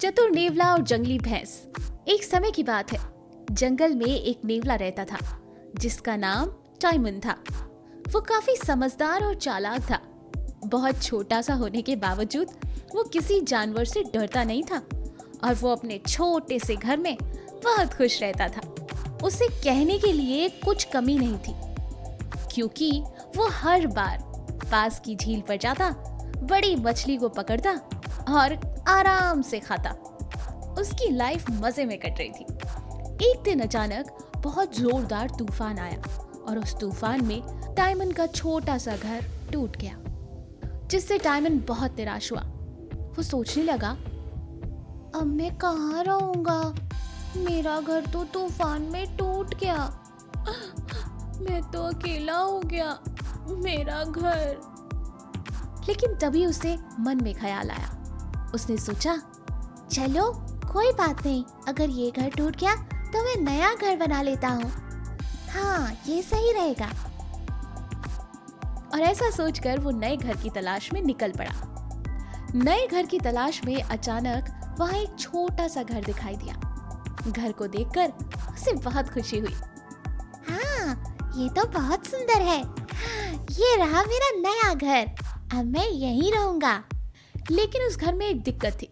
चतुर नेवला और जंगली भैंस। एक समय की बात है, जंगल में एक नेवला रहता था जिसका नाम टाइमन था। वो काफी समझदार और चालाक था। बहुत छोटा सा होने के बावजूद वो किसी जानवर से डरता नहीं था और वो अपने छोटे से घर में बहुत खुश रहता था। उसे कहने के लिए कुछ कमी नहीं थी, क्योंकि वो हर बार पास की झील पर जाता, बड़ी मछली को पकड़ता और आराम से खाता। उसकी लाइफ मजे में कट रही थी। एक दिन अचानक बहुत जोरदार तूफान आया और उस तूफान में टाइमन का छोटा सा घर टूट गया, जिससे टाइमन बहुत निराश हुआ। वो सोचने लगा, अब मैं कहाँ रहूंगा? मेरा घर तो तूफान में टूट गया। मैं तो अकेला हो गया। मेरा घर। लेकिन तभी उसे मन में ख्याल आया। उसने सोचा, चलो कोई बात नहीं, अगर ये घर टूट गया तो मैं नया घर बना लेता हूँ। हाँ, ये सही रहेगा। और ऐसा सोचकर वो नए घर की तलाश में निकल पड़ा। नए घर की तलाश में अचानक वहाँ एक छोटा सा घर दिखाई दिया। घर को देखकर उसे बहुत खुशी हुई। हाँ, ये तो बहुत सुंदर है। ये रहा मेरा नया घर। अब मैं यहीं रहूंगा। लेकिन उस घर में एक दिक्कत थी।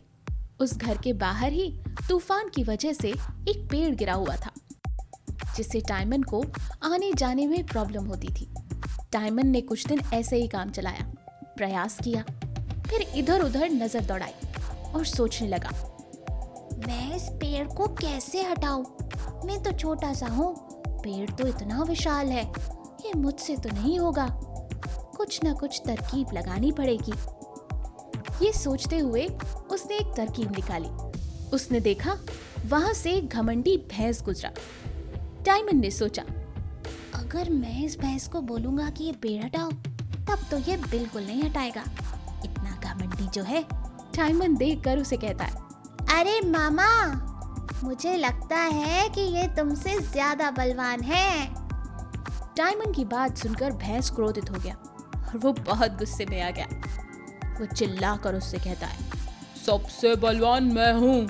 उस घर के बाहर ही तूफान की वजह से एक पेड़ गिरा हुआ था, जिससे टाइमन को आने जाने में प्रॉब्लम होती थी। टाइमन ने कुछ दिन ऐसे ही काम चलाया, प्रयास किया, फिर इधर उधर नजर दौड़ाई और सोचने लगा, मैं इस पेड़ को कैसे हटाऊं? मैं तो छोटा सा हूँ, पेड़ तो इतना विशाल है, ये मुझसे तो नहीं होगा। कुछ ना कुछ तरकीब लगानी पड़ेगी। ये सोचते हुए उसने एक तरकीब निकाली। उसने देखा वहां से एक घमंडी भैंस गुजरा। टाइमन ने सोचा, अगर मैं इस भैंस को बोलूंगा कि ये पेड़ हटाओ, तब तो ये बिल्कुल नहीं हटाएगा। इतना घमंडी जो है। टाइमन देखकर उसे कहता है, अरे मामा, मुझे लगता है कि ये तुमसे ज्यादा बलवान है। टाइमन की बात सुनकर भैंस क्रोधित हो गया और वो बहुत गुस्से में आ गया। वो चिल्लाकर उससे कहता है, सबसे बलवान मैं हूँ।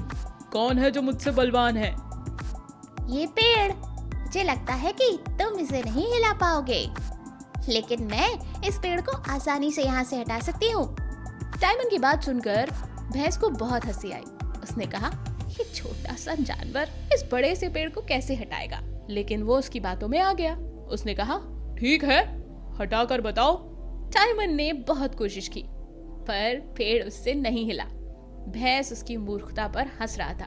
कौन है जो मुझसे बलवान है? ये पेड़। मुझे लगता है कि तुम इसे नहीं हिला पाओगे, लेकिन मैं इस पेड़ को आसानी से यहाँ से हटा सकती हूँ। टाइमन की बात सुनकर भैंस को बहुत हंसी आई। उसने कहा, ये छोटा सा जानवर इस बड़े से पेड़ को कैसे हटाएगा? लेकिन वो उसकी बातों में आ गया। उसने कहा, ठीक है, हटा कर बताओ। टाइमन ने बहुत कोशिश की, पर पेड़ उससे नहीं हिला। भैंस उसकी मूर्खता पर हंस रहा था।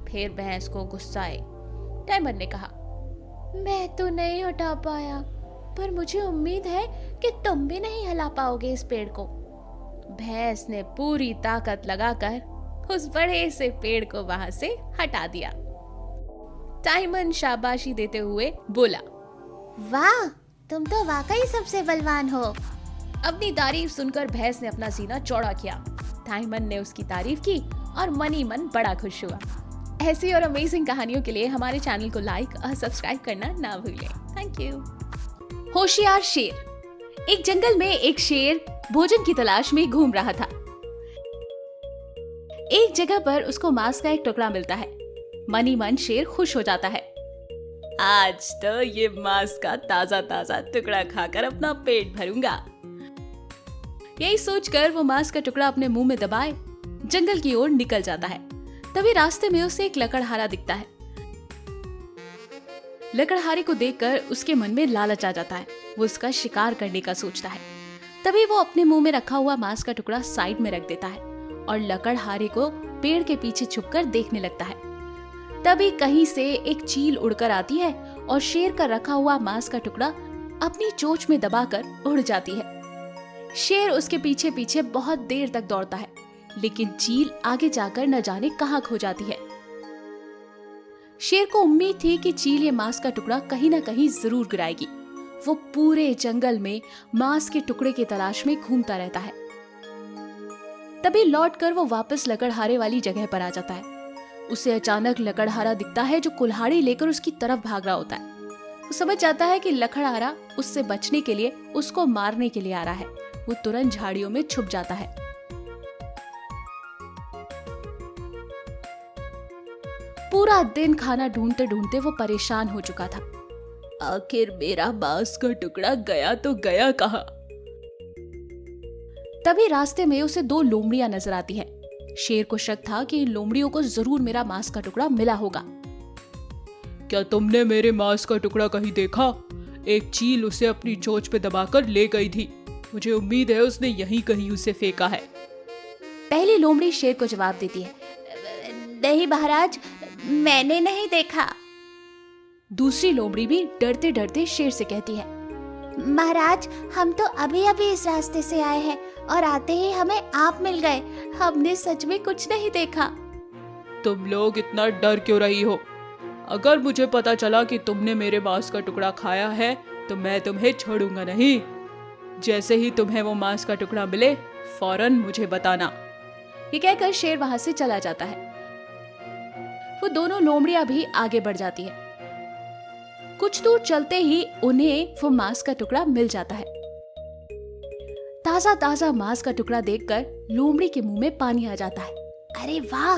फिर भैंस को गुस्सा आया। टाइमन ने कहा, मैं तो नहीं हटा पाया, पर मुझे उम्मीद है कि तुम भी नहीं हिला पाओगे इस पेड़ को। भैंस ने पूरी ताकत लगाकर उस बड़े से पेड़ को वहां से हटा दिया। टाइमन शाबाशी देते हुए बोला, वाह, तुम तो वाकई सबसे बलवान हो। अपनी तारीफ सुनकर भैंस ने अपना सीना चौड़ा किया। टाइमन ने उसकी तारीफ की और मन ही मन बड़ा खुश हुआ। ऐसी और अमेजिंग कहानियों के लिए हमारे चैनल को लाइक और सब्सक्राइब करना ना भूलें। Thank you. होशियार शेर। एक जंगल में एक शेर भोजन की तलाश में घूम रहा था। एक जगह पर उसको मांस का एक टुकड़ा मिलता है। मन ही मन शेर खुश हो जाता है। आज तो ये मांस का ताजा ताजा टुकड़ा खाकर अपना पेट भरूंगा। यही सोचकर वो मांस का टुकड़ा अपने मुंह में दबाए जंगल की ओर निकल जाता है। तभी रास्ते में उसे एक लकड़हारा दिखता है। लकड़हारे को देखकर उसके मन में लालच आ जाता है। वो उसका शिकार करने का सोचता है। तभी वो अपने मुंह में रखा हुआ मांस का टुकड़ा साइड में रख देता है और लकड़हारे को पेड़ के पीछे छुपकर देखने लगता है। तभी कहीं से एक चील उड़कर आती है और शेर का रखा हुआ मांस का टुकड़ा अपनी चोंच में दबाकर उड़ जाती है। शेर उसके पीछे पीछे बहुत देर तक दौड़ता है, लेकिन चील आगे जाकर न जाने कहां खो जाती है। शेर को उम्मीद थी कि चील ये मांस का टुकड़ा कहीं न कहीं जरूर गिराएगी। वो पूरे जंगल में मांस के टुकड़े की तलाश में घूमता रहता है। तभी लौटकर वो वापस लकड़हारे वाली जगह पर आ जाता है। उसे अचानक लकड़हारा दिखता है जो कुल्हाड़ी लेकर उसकी तरफ भाग रहा होता है। वो समझ जाता है कि लकड़हारा उससे बचने के लिए उसको मारने के लिए आ रहा है। वो तुरंत झाड़ियों में छुप जाता है। पूरा दिन खाना ढूंढते ढूंढते वो परेशान हो चुका था। आखिर मेरा मांस का टुकड़ा गया तो गया कहाँ? तभी रास्ते में उसे 2 लोमड़ियां नजर आती है। शेर को शक था कि इन लोमड़ियों को जरूर मेरा मांस का टुकड़ा मिला होगा। क्या तुमने मेरे मांस का टुकड़ा कहीं देखा? एक चील उसे अपनी चोंच पे दबाकर ले गई थी। मुझे उम्मीद है उसने यहीं कहीं उसे फेंका है। पहली लोमड़ी शेर को जवाब देती है, नहीं महाराज, मैंने नहीं देखा। दूसरी लोमड़ी भी डरते डरते शेर से कहती है, महाराज, हम तो अभी अभी इस रास्ते से आए हैं और आते ही हमें आप मिल गए। हमने सच में कुछ नहीं देखा। तुम लोग इतना डर क्यों रही हो? अगर मुझे पता चला कि तुमने मेरे मांस का टुकड़ा खाया है तो मैं तुम्हें छोड़ूंगा नहीं। जैसे ही तुम्हें वो मांस का टुकड़ा मिले फौरन मुझे बताना। ये कहकर शेर वहां से चला जाता है। वो दोनों लोमड़ियां भी आगे बढ़ जाती है। कुछ दूर चलते ही उन्हें वो मांस का टुकड़ा मिल जाता है। ताजा ताजा मांस का टुकड़ा देखकर लोमड़ी के मुंह में पानी आ जाता है। अरे वाह,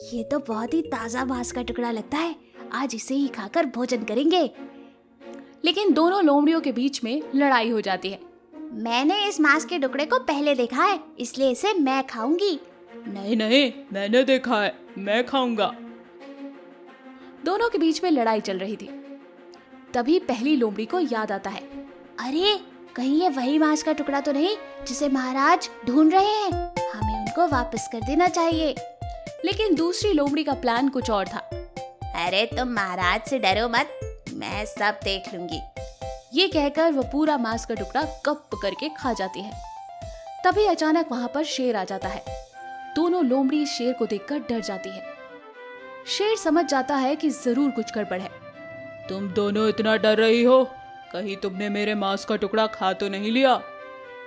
ये तो बहुत ही ताजा मांस का टुकड़ा लगता है। आज इसे ही खाकर भोजन करेंगे। लेकिन दोनों लोमड़ियों के बीच में लड़ाई हो जाती है। मैंने इस मांस के टुकड़े को पहले देखा है, इसलिए इसे मैं खाऊंगी। नहीं नहीं, मैंने देखा है, मैं खाऊंगा। दोनों के बीच में लड़ाई चल रही थी। तभी पहली लोमड़ी को याद आता है, अरे कहीं ये वही मांस का टुकड़ा तो नहीं जिसे महाराज ढूंढ रहे हैं। हमें उनको वापस कर देना चाहिए। लेकिन दूसरी लोमड़ी का प्लान कुछ और था। अरे तुम महाराज से डरो मत, मैं सब देख लूंगी। ये कहकर वो पूरा मांस का टुकड़ा गप करके खा जाती है। तभी अचानक वहां पर शेर आ जाता है। दोनों लोमड़ी शेर को देखकर डर जाती है। शेर समझ जाता है कि जरूर कुछ गड़बड़ है। तुम दोनों इतना डर रही हो, कहीं तुमने मेरे मांस का टुकड़ा खा तो नहीं लिया?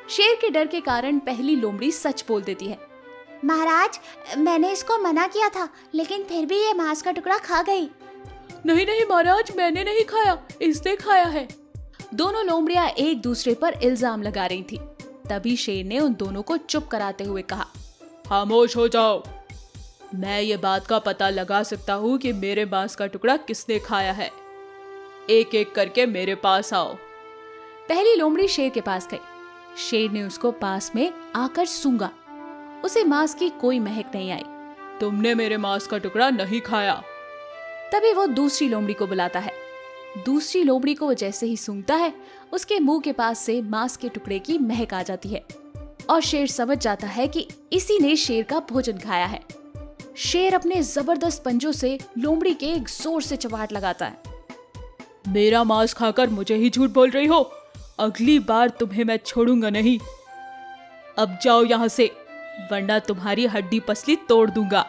शेर के डर के कारण पहली लोमड़ी सच बोल देती है, महाराज, मैंने इसको मना किया था, लेकिन फिर भी ये मांस का टुकड़ा खा गई। नहीं नहीं महाराज, मैंने नहीं खाया, इसने खाया है। दोनों लोमड़ियां एक दूसरे पर इल्जाम लगा रही थी। तभी शेर ने उन दोनों को चुप कराते हुए कहा, खामोश हो जाओ। मैं ये बात का पता लगा सकता हूँ कि मेरे मांस का टुकड़ा किसने खाया है। एक एक करके मेरे पास आओ। पहली लोमड़ी शेर के पास गई। शेर ने उसको पास में आकर सूंघा। उसे मांस की कोई महक नहीं आई। तुमने मेरे मांस का टुकड़ा नहीं खाया। तभी वो दूसरी लोमड़ी को बुलाता है। दूसरी लोमड़ी को वो जैसे ही सूंघता है, उसके मुंह के पास से मांस के टुकड़े की महक आ जाती है और शेर समझ जाता है कि इसी ने शेर का भोजन खाया है। शेर अपने जबरदस्त पंजों से लोमड़ी के एक जोर से चबाट लगाता है। मेरा मांस खाकर मुझे ही झूठ बोल रही हो। अगली बार तुम्हें मैं छोड़ूंगा नहीं। अब जाओ यहाँ से, वरना तुम्हारी हड्डी पसली तोड़ दूंगा।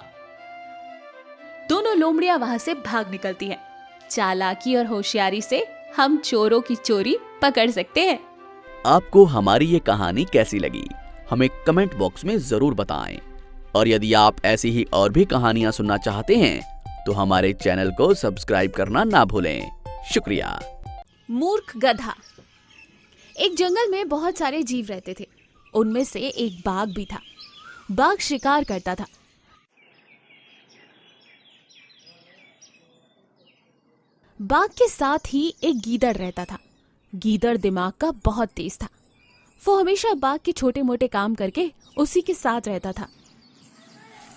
दोनों लोमड़ियां वहां से भाग निकलती हैं। चालाकी और होशियारी से हम चोरों की चोरी पकड़ सकते हैं। आपको हमारी ये कहानी कैसी लगी, हमें कमेंट बॉक्स में जरूर बताएं। और यदि आप ऐसी ही और भी कहानियां सुनना चाहते हैं तो हमारे चैनल को सब्सक्राइब करना ना भूलें। शुक्रिया। मूर्ख गधा। एक जंगल में बहुत सारे जीव रहते थे। उनमें से एक बाघ भी था। बाघ शिकार करता था। बाघ के साथ ही एक गीदड़ रहता था। गीदड़ दिमाग का बहुत तेज था। वो हमेशा बाघ के छोटे मोटे काम करके उसी के साथ रहता था,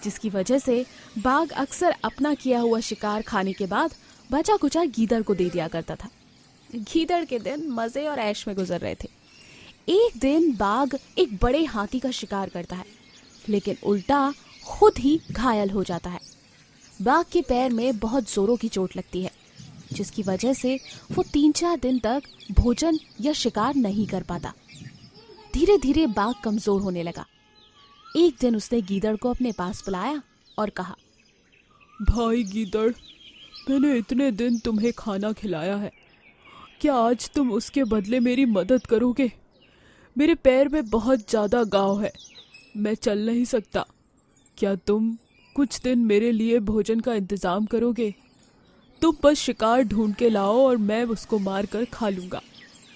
जिसकी वजह से बाघ अक्सर अपना किया हुआ शिकार खाने के बाद बचा कुचा गीदड़ को दे दिया करता था। गीदड़ के दिन मजे और ऐश में गुजर रहे थे। एक दिन बाघ एक बड़े हाथी का शिकार करता है, लेकिन उल्टा खुद ही घायल हो जाता है। बाघ के पैर में बहुत जोरों की चोट लगती है, जिसकी वजह से वो 3-4 दिन तक भोजन या शिकार नहीं कर पाता। धीरे धीरे बाघ कमजोर होने लगा। एक दिन उसने गीदड़ को अपने पास बुलाया और कहा, भाई गीदड़, मैंने इतने दिन तुम्हें खाना खिलाया है, क्या आज तुम उसके बदले मेरी मदद करोगे? मेरे पैर में बहुत ज़्यादा घाव है, मैं चल नहीं सकता। क्या तुम कुछ दिन मेरे लिए भोजन का इंतज़ाम करोगे? तुम बस शिकार ढूंढ के लाओ और मैं उसको मार कर खा लूँगा,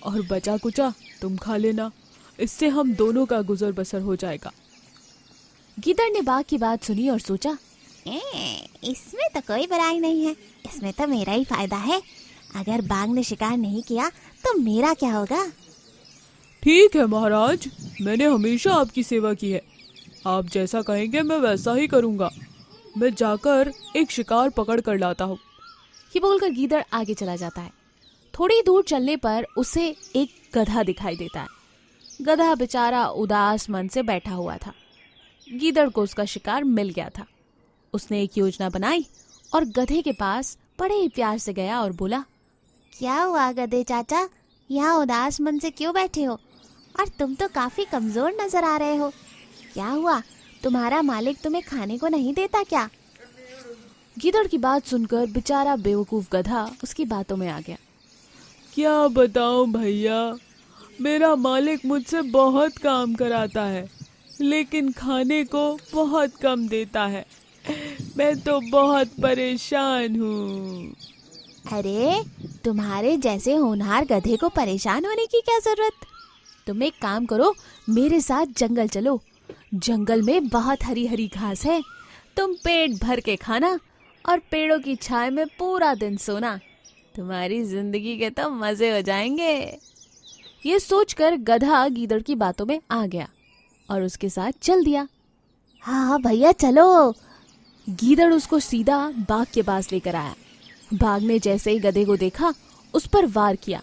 और बचा कुचा तुम खा लेना। इससे हम दोनों का गुजर बसर हो जाएगा। गीदड़ ने बाघ की बात सुनी और सोचा, इसमें तो कोई बुराई नहीं है, इसमें तो मेरा ही फायदा है। अगर बाघ ने शिकार नहीं किया तो मेरा क्या होगा? ठीक है महाराज, मैंने हमेशा आपकी सेवा की है। आप जैसा कहेंगे मैं वैसा ही करूँगा। मैं जाकर एक शिकार पकड़ कर लाता हूँ। ये बोलकर गीदड़ आगे चला जाता है। थोड़ी दूर चलने पर उसे एक गधा दिखाई देता है। गधा बेचारा उदास मन से बैठा हुआ था। गीदड़ को उसका शिकार मिल गया था। उसने एक योजना बनाई और गधे के पास बड़े ही प्यार से गया और बोला, क्या हुआ गधे चाचा, यहाँ उदास मन से क्यों बैठे हो? और तुम तो काफी कमजोर नजर आ रहे हो। क्या हुआ, तुम्हारा मालिक तुम्हें खाने को नहीं देता क्या? गीदड़ की बात सुनकर बेचारा बेवकूफ गधा उसकी बातों में आ गया। क्या बताऊं भैया, मेरा मालिक मुझसे बहुत काम कराता है, लेकिन खाने को बहुत कम देता है। मैं तो बहुत परेशान हूँ। अरे तुम्हारे जैसे होनहार गधे को परेशान होने की क्या जरूरत? तुम एक काम करो, मेरे साथ जंगल चलो। जंगल में बहुत हरी हरी घास है। तुम पेट भर के खाना और पेड़ों की छाया में पूरा दिन सोना। तुम्हारी जिंदगी के तो मजे हो जाएंगे। ये सोचकर गधा गीदड़ की बातों में आ गया और उसके साथ चल दिया। हाँ भैया चलो। गीदड़ उसको सीधा बाघ के पास लेकर आया। बाघ ने जैसे ही गधे को देखा उस पर वार किया,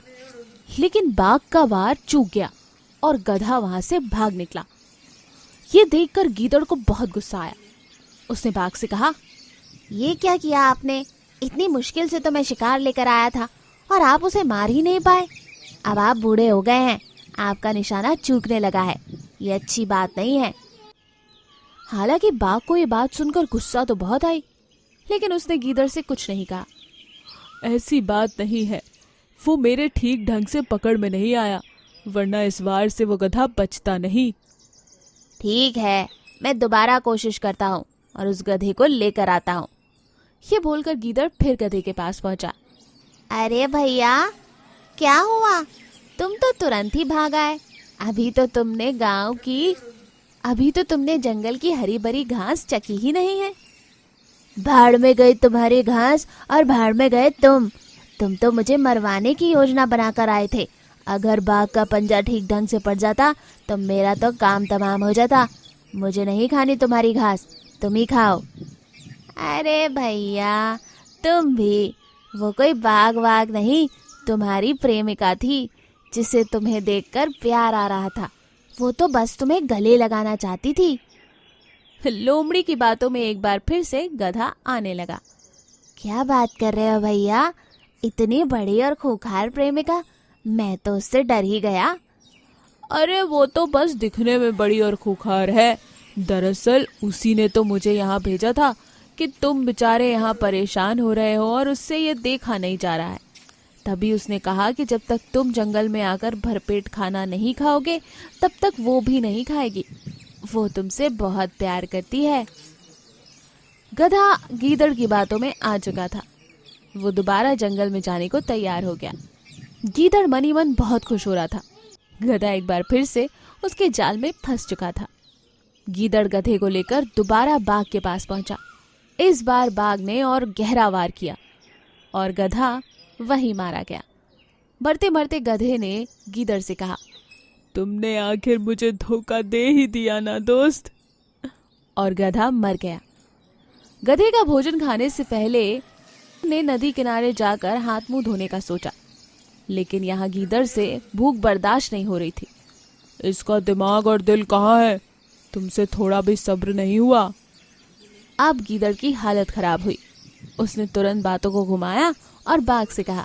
लेकिन बाघ का वार चूक गया और गधा वहां से भाग निकला। ये देखकर गीदड़ को बहुत गुस्सा आया। उसने बाघ से कहा, ये क्या किया आपने? इतनी मुश्किल से तो मैं शिकार लेकर आया था और आप उसे मार ही नहीं पाए। अब आप बूढ़े हो गए हैं, आपका निशाना चूकने लगा है। ये अच्छी बात नहीं है। हालांकि बाघ को ये बात सुनकर गुस्सा तो बहुत आई, लेकिन उसने गीदड़ से कुछ नहीं कहा। ऐसी बात नहीं है, वो मेरे ठीक ढंग से पकड़ में नहीं आया, वरना इस वार से वो गधा बचता नहीं। ठीक है, मैं दोबारा कोशिश करता हूँ और उस गधे को लेकर आता हूँ। ये बोलकर गीदड़ फिर गधे के पास पहुंचा। अरे भैया, क्या हुआ? तुम तो तुरंत ही भाग आए। अभी तो तुमने जंगल की हरी भरी घास चखी ही नहीं है। भाड़ में गई तुम्हारी घास और भाड़ में गए तुम तो मुझे मरवाने की योजना बनाकर आए थे। अगर बाघ का पंजा ठीक ढंग से पड़ जाता तो मेरा तो काम तमाम हो जाता। मुझे नहीं खानी तुम्हारी घास, तुम ही खाओ। अरे भैया, तुम भी, वो कोई बाघ वाघ नहीं, तुम्हारी प्रेमिका थी जिसे तुम्हें देखकर प्यार आ रहा था। वो तो बस तुम्हें गले लगाना चाहती थी। लोमड़ी की बातों में एक बार फिर से गधा आने लगा। क्या बात कर रहे हो भैया? इतनी बड़ी और खूंखार प्रेमिका, मैं तो उससे डर ही गया। अरे वो तो बस दिखने में बड़ी और खूंखार है। दरअसल उसी ने तो मुझे यहाँ भेजा था कि तुम बेचारे यहाँ परेशान हो रहे हो और उससे ये देखा नहीं जा रहा है। तभी उसने कहा कि जब तक तुम जंगल में आकर भरपेट खाना नहीं खाओगे तब तक वो भी नहीं खाएगी। वो तुमसे बहुत प्यार करती है। गधा गीदड़ की बातों में आ चुका था। वो दोबारा जंगल में जाने को तैयार हो गया। गीदड़ मनी मन बहुत खुश हो रहा था। गधा एक बार फिर से उसके जाल में फंस चुका था। गीदड़ गधे को लेकर दोबारा बाघ के पास पहुंचा। इस बार बाघ ने और गहरा वार किया और गधा वहीं मारा गया। मरते मरते गधे ने गीदड़ से कहा, तुमने आखिर मुझे धोखा दे ही दिया ना दोस्त। और गधा मर गया। गधे का भोजन खाने से पहले ने नदी किनारे जाकर हाथ मुंह धोने का सोचा, लेकिन यहाँ गीदड़ से भूख बर्दाश्त नहीं हो रही थी। इसका दिमाग और दिल कहाँ है? तुमसे थोड़ा भी सब्र नहीं हुआ? अब गीदड़ की हालत खराब हुई। उसने तुरंत बातों को घुमाया और बाघ से कहा,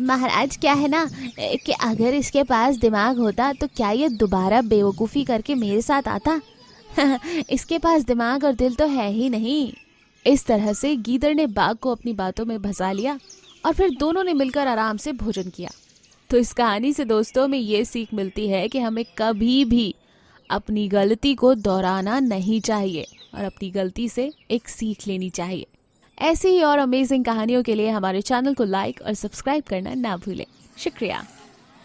महाराज, क्या है ना कि अगर इसके पास दिमाग होता तो क्या ये दोबारा बेवकूफ़ी करके मेरे साथ आता? इसके पास दिमाग और दिल तो है ही नहीं। इस तरह से गीदड़ ने बाघ को अपनी बातों में फंसा लिया और फिर दोनों ने मिलकर आराम से भोजन किया। तो इस कहानी से दोस्तों में ये सीख मिलती है कि हमें कभी भी अपनी गलती को दोहराना नहीं चाहिए और अपनी गलती से एक सीख लेनी चाहिए। ऐसी ही और अमेजिंग कहानियों के लिए हमारे चैनल को लाइक और सब्सक्राइब करना ना भूलें। शुक्रिया।